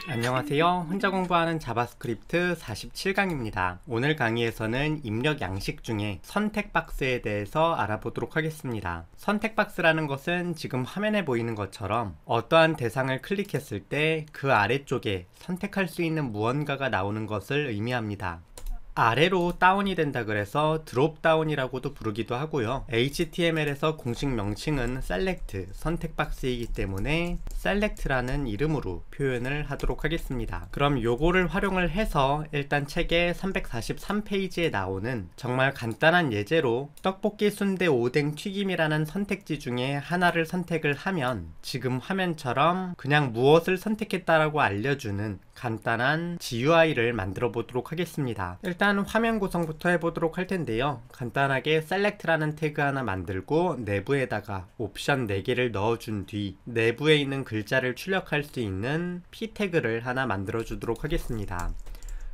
안녕하세요. 혼자 공부하는 자바스크립트 47강입니다. 오늘 강의에서는 입력 양식 중에 선택 박스에 대해서 알아보도록 하겠습니다. 선택 박스라는 것은 지금 화면에 보이는 것처럼 어떠한 대상을 클릭했을 때 그 아래쪽에 선택할 수 있는 무언가가 나오는 것을 의미합니다. 아래로 다운이 된다 그래서 드롭 다운이라고도 부르기도 하고요. HTML에서 공식 명칭은 select, 선택 박스이기 때문에 select라는 이름으로 표현을 하도록 하겠습니다. 그럼 요거를 활용을 해서 일단 책의 343페이지에 나오는 정말 간단한 예제로 떡볶이, 순대, 오뎅, 튀김이라는 선택지 중에 하나를 선택을 하면 지금 화면처럼 그냥 무엇을 선택했다라고 알려주는 간단한 GUI를 만들어 보도록 하겠습니다. 일단 화면 구성부터 해보도록 할 텐데요. 간단하게 select라는 태그 하나 만들고 내부에다가 옵션 4개를 넣어준 뒤 내부에 있는 글자를 출력할 수 있는 p 태그를 하나 만들어 주도록 하겠습니다.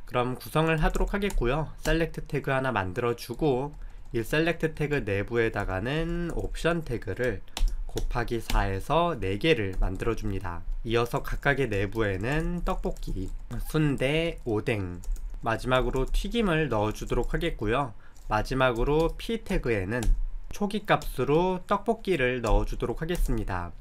그럼 구성을 하도록 하겠고요. select 태그 하나 만들어 주고 이 select 태그 내부에다가는 옵션 태그를 곱하기 4에서 4개를 만들어 줍니다. 이어서 각각의 내부에는 떡볶이, 순대, 오뎅, 마지막으로 튀김을 넣어 주도록 하겠고요. 마지막으로 p 태그에는 초기 값으로 떡볶이를 넣어 주도록 하겠습니다.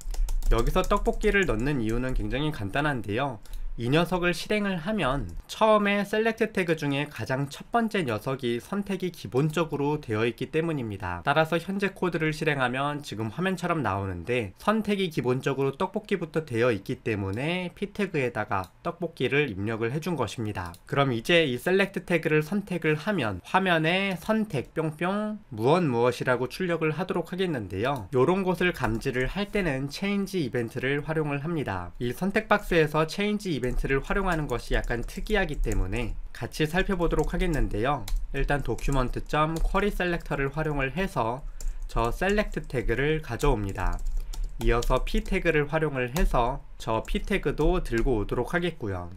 여기서 떡볶이를 넣는 이유는 굉장히 간단한데요. 이 녀석을 실행을 하면 처음에 select 태그 중에 가장 첫 번째 녀석이 선택이 기본적으로 되어 있기 때문입니다. 따라서 현재 코드를 실행하면 지금 화면처럼 나오는데 선택이 기본적으로 떡볶이부터 되어 있기 때문에 p 태그에다가 떡볶이를 입력을 해준 것입니다. 그럼 이제 이 select 태그를 선택을 하면 화면에 선택 뿅뿅 무엇이라고 출력을 하도록 하겠는데요. 요런 것을 감지를 할 때는 change 이벤트를 활용을 합니다. 이 선택 박스에서 change 이벤트를 활용하는 것이 약간 특이하기 때문에 같이 살펴보도록 하겠는데요. 일단 document.query selector를 활용을 해서 저 select 태그를 가져옵니다. 이어서 p 태그를 활용을 해서 저 p 태그도 들고 오도록 하겠고요.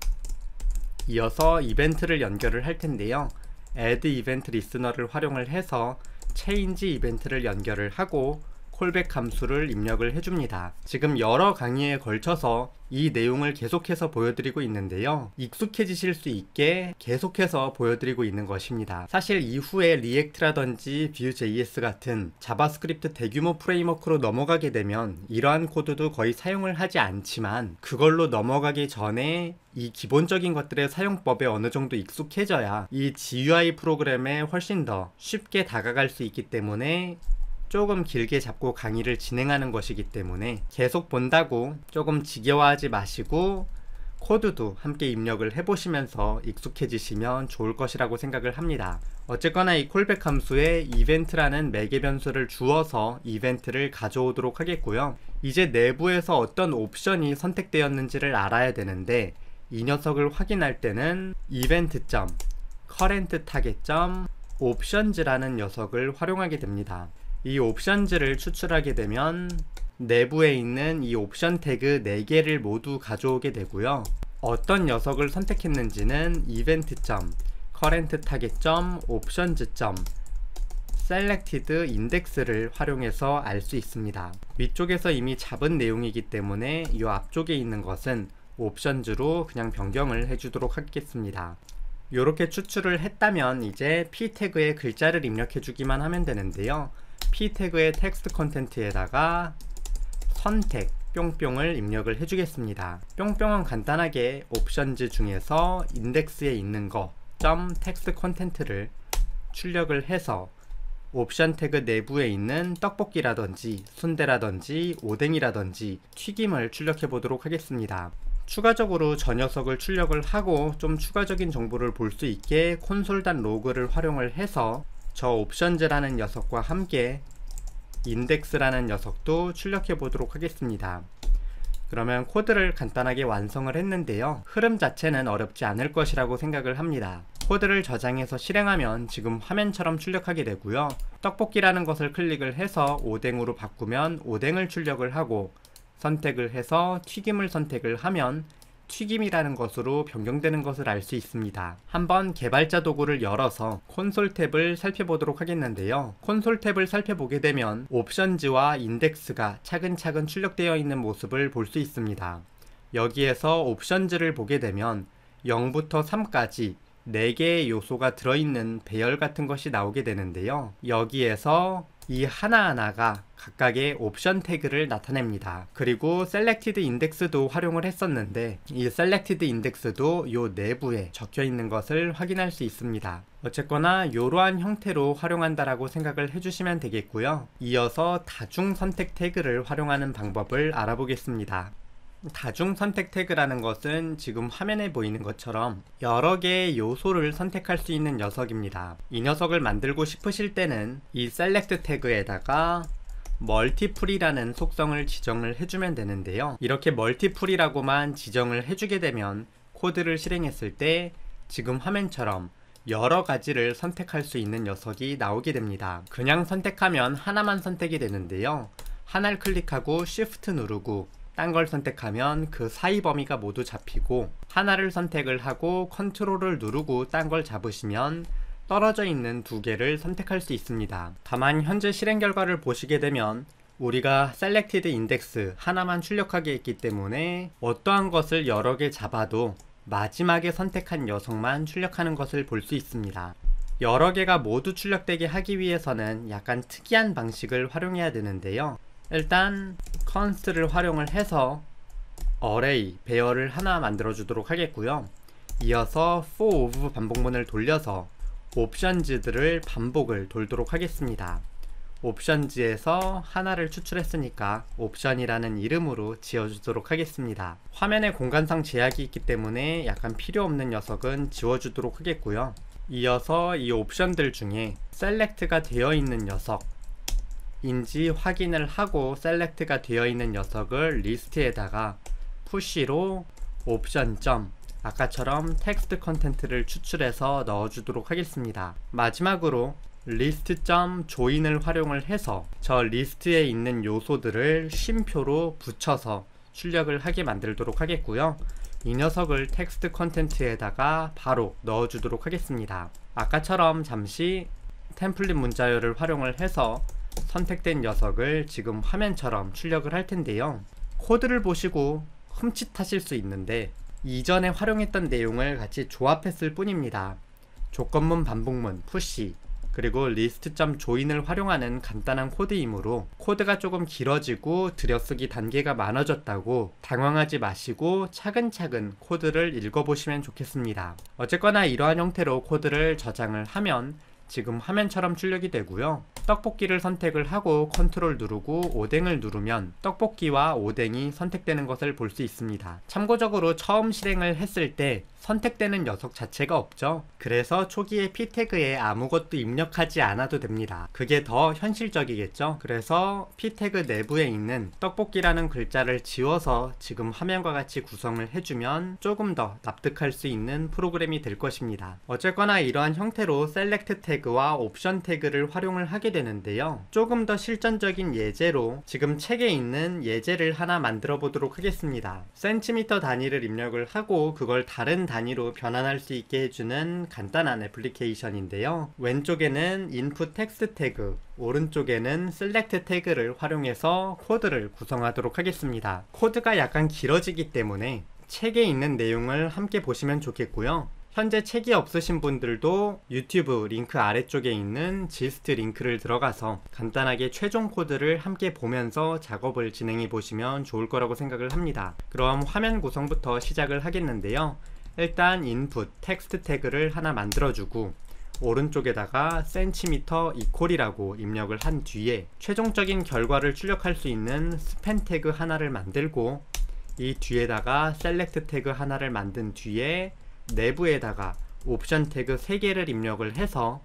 이어서 이벤트를 연결을 할 텐데요. add event listener를 활용을 해서 change 이벤트를 연결을 하고 콜백 함수를 입력을 해줍니다. 지금 여러 강의에 걸쳐서 이 내용을 계속해서 보여드리고 있는데요. 익숙해지실 수 있게 계속해서 보여드리고 있는 것입니다. 사실 이후에 리액트라든지 Vue.js 같은 자바스크립트 대규모 프레임워크로 넘어가게 되면 이러한 코드도 거의 사용을 하지 않지만 그걸로 넘어가기 전에 이 기본적인 것들의 사용법에 어느 정도 익숙해져야 이 GUI 프로그램에 훨씬 더 쉽게 다가갈 수 있기 때문에 조금 길게 잡고 강의를 진행하는 것이기 때문에 계속 본다고 조금 지겨워하지 마시고 코드도 함께 입력을 해보시면서 익숙해지시면 좋을 것이라고 생각을 합니다. 어쨌거나 이 콜백 함수에 이벤트라는 매개 변수를 주어서 이벤트를 가져오도록 하겠고요. 이제 내부에서 어떤 옵션이 선택되었는지를 알아야 되는데 이 녀석을 확인할 때는 event.current_options라는 녀석을 활용하게 됩니다. 이 옵션즈를 추출하게 되면 내부에 있는 이 옵션 태그 4개를 모두 가져오게 되고요. 어떤 녀석을 선택했는지는 event.current_options.selectedindex를 활용해서 알 수 있습니다. 위쪽에서 이미 잡은 내용이기 때문에 이 앞쪽에 있는 것은 옵션즈로 그냥 변경을 해주도록 하겠습니다. 이렇게 추출을 했다면 이제 p 태그에 글자를 입력해 주기만 하면 되는데요. p 태그의 텍스트 컨텐트에다가 선택 뿅뿅을 입력을 해주겠습니다. 뿅뿅은 간단하게 옵션즈 중에서 인덱스에 있는 거 text content를 출력을 해서 옵션 태그 내부에 있는 떡볶이라든지 순대라든지 오뎅이라든지 튀김을 출력해 보도록 하겠습니다. 추가적으로 저 녀석을 출력을 하고 좀 추가적인 정보를 볼 수 있게 console.log를 활용을 해서 저 옵션즈라는 녀석과 함께 인덱스라는 녀석도 출력해 보도록 하겠습니다. 그러면 코드를 간단하게 완성을 했는데요. 흐름 자체는 어렵지 않을 것이라고 생각을 합니다. 코드를 저장해서 실행하면 지금 화면처럼 출력하게 되고요. 떡볶이라는 것을 클릭을 해서 오뎅으로 바꾸면 오뎅을 출력을 하고 선택을 해서 튀김을 선택을 하면 튀김이라는 것으로 변경되는 것을 알 수 있습니다. 한번 개발자 도구를 열어서 콘솔 탭을 살펴보도록 하겠는데요. 콘솔 탭을 살펴보게 되면 옵션즈와 인덱스가 차근차근 출력되어 있는 모습을 볼 수 있습니다. 여기에서 옵션즈를 보게 되면 0부터 3까지 4개의 요소가 들어있는 배열 같은 것이 나오게 되는데요. 여기에서 이 하나하나가 각각의 옵션 태그를 나타냅니다. 그리고 셀렉티드 인덱스도 활용을 했었는데 이 셀렉티드 인덱스도 요 내부에 적혀 있는 것을 확인할 수 있습니다. 어쨌거나 이러한 형태로 활용한다라고 생각을 해주시면 되겠고요. 이어서 다중 선택 태그를 활용하는 방법을 알아보겠습니다. 다중 선택 태그라는 것은 지금 화면에 보이는 것처럼 여러 개의 요소를 선택할 수 있는 녀석입니다. 이 녀석을 만들고 싶으실 때는 이 셀렉트 태그에다가 멀티플이라는 속성을 지정을 해주면 되는데요. 이렇게 멀티플이라고만 지정을 해주게 되면 코드를 실행했을 때 지금 화면처럼 여러 가지를 선택할 수 있는 녀석이 나오게 됩니다. 그냥 선택하면 하나만 선택이 되는데요. 하나를 클릭하고 Shift 누르고 딴 걸 선택하면 그 사이 범위가 모두 잡히고, 하나를 선택을 하고 컨트롤을 누르고 딴 걸 잡으시면 떨어져 있는 2개를 선택할 수 있습니다. 다만 현재 실행 결과를 보시게 되면 우리가 셀렉티드 인덱스 하나만 출력하게 했기 때문에 어떠한 것을 여러 개 잡아도 마지막에 선택한 녀석만 출력하는 것을 볼 수 있습니다. 여러 개가 모두 출력되게 하기 위해서는 약간 특이한 방식을 활용해야 되는데요. 일단 const를 활용을 해서 array 배열을 하나 만들어 주도록 하겠고요. 이어서 for of 반복문을 돌려서 옵션즈들을 반복을 돌도록 하겠습니다. 옵션즈에서 하나를 추출했으니까 옵션이라는 이름으로 지어주도록 하겠습니다. 화면에 공간상 제약이 있기 때문에 약간 필요 없는 녀석은 지워주도록 하겠고요. 이어서 이 옵션들 중에 셀렉트가 되어 있는 녀석 인지 확인을 하고 셀렉트가 되어 있는 녀석을 리스트에다가 푸시로 옵션 점 아까처럼 텍스트 컨텐트를 추출해서 넣어주도록 하겠습니다. 마지막으로 리스트 점 조인을 활용을 해서 저 리스트에 있는 요소들을 쉼표로 붙여서 출력을 하게 만들도록 하겠고요. 이 녀석을 텍스트 컨텐트에다가 바로 넣어주도록 하겠습니다. 아까처럼 잠시 템플릿 문자열을 활용을 해서 선택된 녀석을 지금 화면처럼 출력을 할 텐데요. 코드를 보시고 흠칫하실 수 있는데 이전에 활용했던 내용을 같이 조합했을 뿐입니다. 조건문 반복문 푸시 그리고 리스트.join을 조인을 활용하는 간단한 코드이므로 코드가 조금 길어지고 들여쓰기 단계가 많아졌다고 당황하지 마시고 차근차근 코드를 읽어보시면 좋겠습니다. 어쨌거나 이러한 형태로 코드를 저장을 하면 지금 화면처럼 출력이 되고요. 떡볶이를 선택을 하고 컨트롤 누르고 오뎅을 누르면 떡볶이와 오뎅이 선택되는 것을 볼 수 있습니다. 참고적으로 처음 실행을 했을 때 선택되는 녀석 자체가 없죠. 그래서 초기에 p 태그에 아무것도 입력하지 않아도 됩니다. 그게 더 현실적이겠죠. 그래서 p 태그 내부에 있는 떡볶이라는 글자를 지워서 지금 화면과 같이 구성을 해주면 조금 더 납득할 수 있는 프로그램이 될 것입니다. 어쨌거나 이러한 형태로 셀렉트 태그와 옵션 태그를 활용을 하게 되는데요. 조금 더 실전적인 예제로 지금 책에 있는 예제를 하나 만들어 보도록 하겠습니다. 센티미터 단위를 입력을 하고 그걸 다른 단위로 변환할 수 있게 해주는 간단한 애플리케이션인데요. 왼쪽에는 input text 태그, 오른쪽에는 select 태그를 활용해서 코드를 구성하도록 하겠습니다. 코드가 약간 길어지기 때문에 책에 있는 내용을 함께 보시면 좋겠고요. 현재 책이 없으신 분들도 유튜브 링크 아래쪽에 있는 지스트 링크를 들어가서 간단하게 최종 코드를 함께 보면서 작업을 진행해 보시면 좋을 거라고 생각을 합니다. 그럼 화면 구성부터 시작을 하겠는데요. 일단 input 텍스트 태그를 하나 만들어주고 오른쪽에다가 센티미터 이퀄이라고 입력을 한 뒤에 최종적인 결과를 출력할 수 있는 스팬 태그 하나를 만들고 이 뒤에다가 셀렉트 태그 하나를 만든 뒤에 내부에다가 옵션 태그 3개를 입력을 해서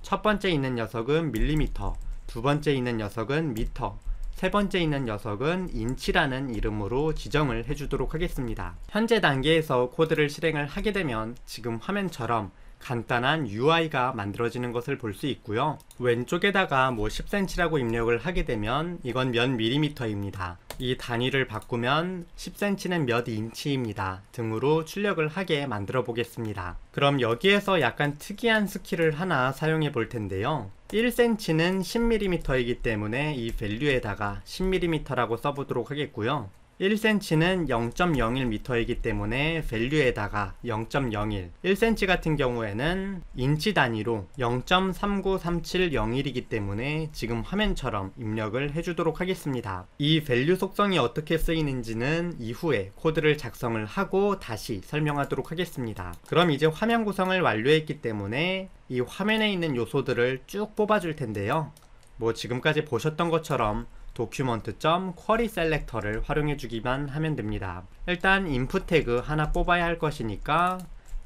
첫 번째 있는 녀석은 밀리미터, 두 번째 있는 녀석은 미터, 세 번째 있는 녀석은 인치라는 이름으로 지정을 해주도록 하겠습니다. 현재 단계에서 코드를 실행을 하게 되면 지금 화면처럼 간단한 UI가 만들어지는 것을 볼 수 있고요. 왼쪽에다가 10cm라고 입력을 하게 되면 이건 몇 밀리미터입니다. 이 단위를 바꾸면 10cm는 몇 인치입니다 등으로 출력을 하게 만들어 보겠습니다. 그럼 여기에서 약간 특이한 스킬을 하나 사용해 볼 텐데요. 1cm는 10mm이기 때문에 이 밸류에다가 10mm라고 써보도록 하겠고요. 1cm는 0.01m이기 때문에 value에다가 0.01, 1cm 같은 경우에는 인치 단위로 0.393701이기 때문에 지금 화면처럼 입력을 해주도록 하겠습니다. 이 value 속성이 어떻게 쓰이는지는 이후에 코드를 작성을 하고 다시 설명하도록 하겠습니다. 그럼 이제 화면 구성을 완료했기 때문에 이 화면에 있는 요소들을 쭉 뽑아줄 텐데요. 뭐 지금까지 보셨던 것처럼 document.query selector를 활용해 주기만 하면 됩니다. 일단 input 태그 하나 뽑아야 할 것이니까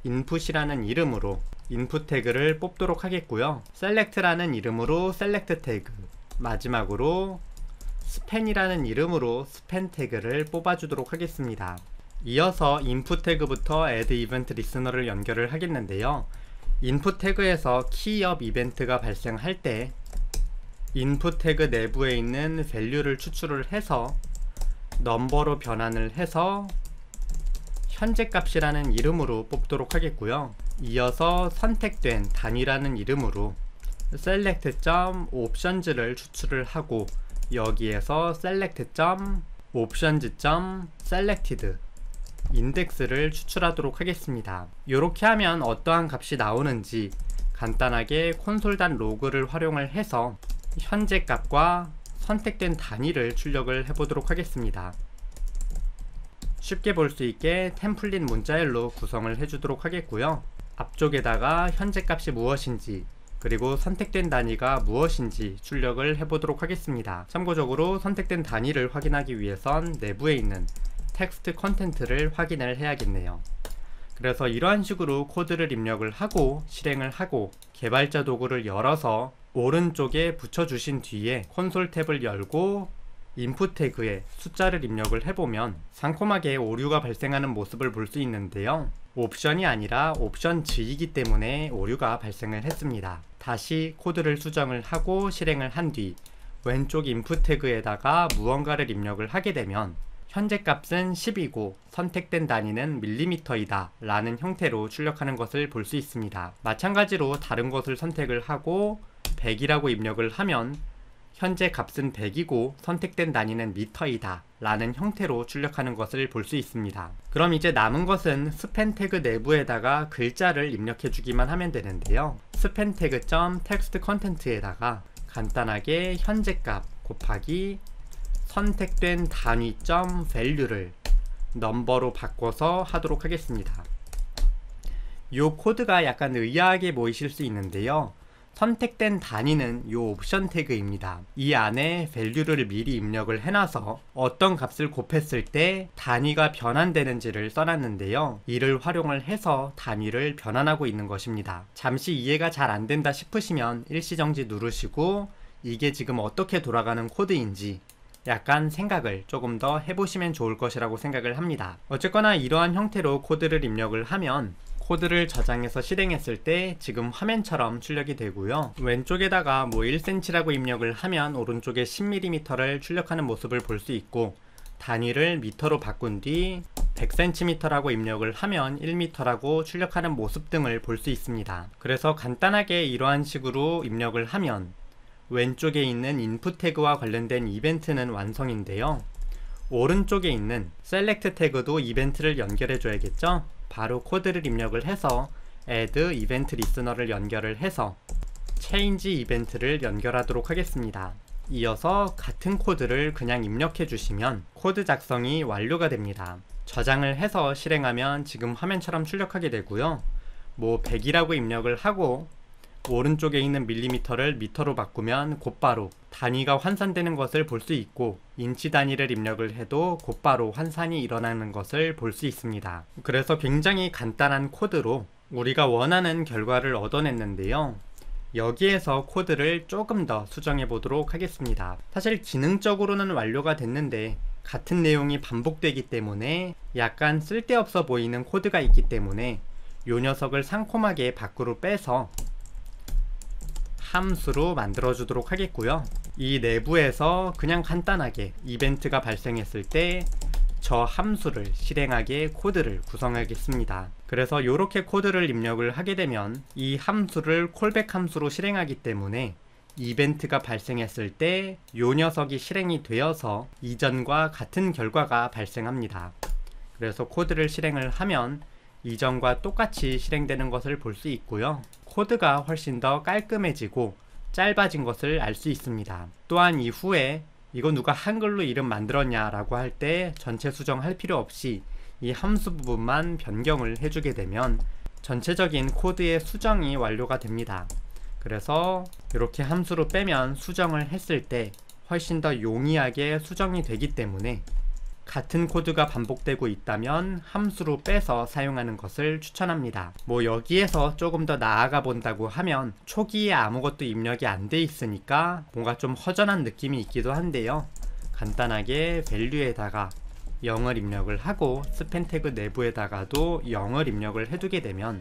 input이라는 이름으로 input 태그를 뽑도록 하겠고요. select라는 이름으로 select 태그, 마지막으로 span이라는 이름으로 span 태그를 뽑아주도록 하겠습니다. 이어서 input 태그부터 add event listener를 연결을 하겠는데요. input 태그에서 key of event가 발생할 때 인풋 태그 내부에 있는 value를 추출을 해서 넘버로 변환을 해서 현재 값이라는 이름으로 뽑도록 하겠고요. 이어서 선택된 단위라는 이름으로 select.options를 추출을 하고 여기에서 select.options.selected 인덱스를 추출하도록 하겠습니다. 이렇게 하면 어떠한 값이 나오는지 간단하게 콘솔.log를 활용을 해서 현재 값과 선택된 단위를 출력을 해보도록 하겠습니다. 쉽게 볼 수 있게 템플릿 문자열로 구성을 해주도록 하겠고요. 앞쪽에다가 현재 값이 무엇인지 그리고 선택된 단위가 무엇인지 출력을 해보도록 하겠습니다. 참고적으로 선택된 단위를 확인하기 위해선 내부에 있는 텍스트 컨텐트를 확인을 해야겠네요. 그래서 이러한 식으로 코드를 입력을 하고 실행을 하고 개발자 도구를 열어서 오른쪽에 붙여주신 뒤에 콘솔 탭을 열고 인풋 태그에 숫자를 입력을 해보면 상콤하게 오류가 발생하는 모습을 볼 수 있는데요. 옵션이 아니라 옵션즈이기 때문에 오류가 발생을 했습니다. 다시 코드를 수정을 하고 실행을 한 뒤 왼쪽 인풋 태그에다가 무언가를 입력을 하게 되면 현재 값은 10이고 선택된 단위는 밀리미터이다 라는 형태로 출력하는 것을 볼 수 있습니다. 마찬가지로 다른 것을 선택을 하고 100이라고 입력을 하면 현재 값은 100이고 선택된 단위는 미터이다 라는 형태로 출력하는 것을 볼 수 있습니다. 그럼 이제 남은 것은 스팬 태그 내부에다가 글자를 입력해 주기만 하면 되는데요. 스팬 태그 text content에다가 간단하게 현재 값 곱하기 선택된 단위 value를 넘버로 바꿔서 하도록 하겠습니다. 이 코드가 약간 의아하게 보이실 수 있는데요. 선택된 단위는 이 옵션 태그입니다. 이 안에 value를 미리 입력을 해놔서 어떤 값을 곱했을 때 단위가 변환되는지를 써놨는데요. 이를 활용을 해서 단위를 변환하고 있는 것입니다. 잠시 이해가 잘 안된다 싶으시면 일시정지 누르시고 이게 지금 어떻게 돌아가는 코드인지 약간 생각을 조금 더 해보시면 좋을 것이라고 생각을 합니다. 어쨌거나 이러한 형태로 코드를 입력을 하면 코드를 저장해서 실행했을 때 지금 화면처럼 출력이 되고요. 왼쪽에다가 뭐 1cm라고 입력을 하면 오른쪽에 10mm를 출력하는 모습을 볼 수 있고 단위를 미터로 바꾼 뒤 100cm라고 입력을 하면 1m라고 출력하는 모습 등을 볼 수 있습니다. 그래서 간단하게 이러한 식으로 입력을 하면 왼쪽에 있는 인풋 태그와 관련된 이벤트는 완성인데요. 오른쪽에 있는 select 태그도 이벤트를 연결해 줘야겠죠? 바로 코드를 입력을 해서 add event listener를 연결을 해서 change 이벤트를 연결하도록 하겠습니다. 이어서 같은 코드를 그냥 입력해 주시면 코드 작성이 완료가 됩니다. 저장을 해서 실행하면 지금 화면처럼 출력하게 되고요. 뭐 100이라고 입력을 하고 오른쪽에 있는 밀리미터를 미터로 바꾸면 곧바로 단위가 환산되는 것을 볼 수 있고 인치 단위를 입력을 해도 곧바로 환산이 일어나는 것을 볼 수 있습니다. 그래서 굉장히 간단한 코드로 우리가 원하는 결과를 얻어냈는데요. 여기에서 코드를 조금 더 수정해 보도록 하겠습니다. 사실 기능적으로는 완료가 됐는데 같은 내용이 반복되기 때문에 약간 쓸데없어 보이는 코드가 있기 때문에 이 녀석을 상콤하게 밖으로 빼서 함수로 만들어 주도록 하겠고요. 이 내부에서 그냥 간단하게 이벤트가 발생했을 때 저 함수를 실행하게 코드를 구성하겠습니다. 그래서 이렇게 코드를 입력을 하게 되면 이 함수를 콜백 함수로 실행하기 때문에 이벤트가 발생했을 때 이 녀석이 실행이 되어서 이전과 같은 결과가 발생합니다. 그래서 코드를 실행을 하면 이전과 똑같이 실행되는 것을 볼 수 있고요. 코드가 훨씬 더 깔끔해지고 짧아진 것을 알 수 있습니다. 또한 이후에 이거 누가 한글로 이름 만들었냐 라고 할 때 전체 수정할 필요 없이 이 함수 부분만 변경을 해주게 되면 전체적인 코드의 수정이 완료가 됩니다. 그래서 이렇게 함수로 빼면 수정을 했을 때 훨씬 더 용이하게 수정이 되기 때문에 같은 코드가 반복되고 있다면 함수로 빼서 사용하는 것을 추천합니다. 뭐 여기에서 조금 더 나아가 본다고 하면 초기에 아무것도 입력이 안 돼 있으니까 뭔가 좀 허전한 느낌이 있기도 한데요. 간단하게 밸류에다가 0을 입력을 하고 스팬 태그 내부에다가도 0을 입력을 해두게 되면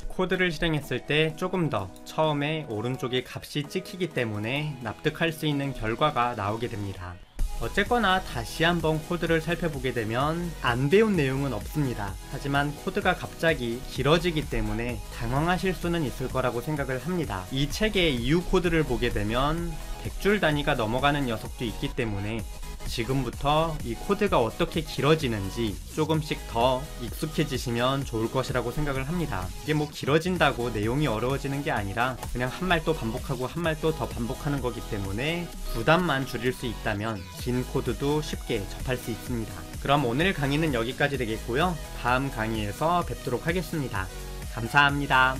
코드를 실행했을 때 조금 더 처음에 오른쪽에 값이 찍히기 때문에 납득할 수 있는 결과가 나오게 됩니다. 어쨌거나 다시 한번 코드를 살펴보게 되면 안 배운 내용은 없습니다. 하지만 코드가 갑자기 길어지기 때문에 당황하실 수는 있을 거라고 생각을 합니다. 이 책의 이후 코드를 보게 되면 100줄 단위가 넘어가는 녀석도 있기 때문에 지금부터 이 코드가 어떻게 길어지는지 조금씩 더 익숙해지시면 좋을 것이라고 생각을 합니다. 이게 뭐 길어진다고 내용이 어려워지는 게 아니라 그냥 한 말 또 반복하고 한 말 또 더 반복하는 거기 때문에 부담만 줄일 수 있다면 긴 코드도 쉽게 접할 수 있습니다. 그럼 오늘 강의는 여기까지 되겠고요. 다음 강의에서 뵙도록 하겠습니다. 감사합니다.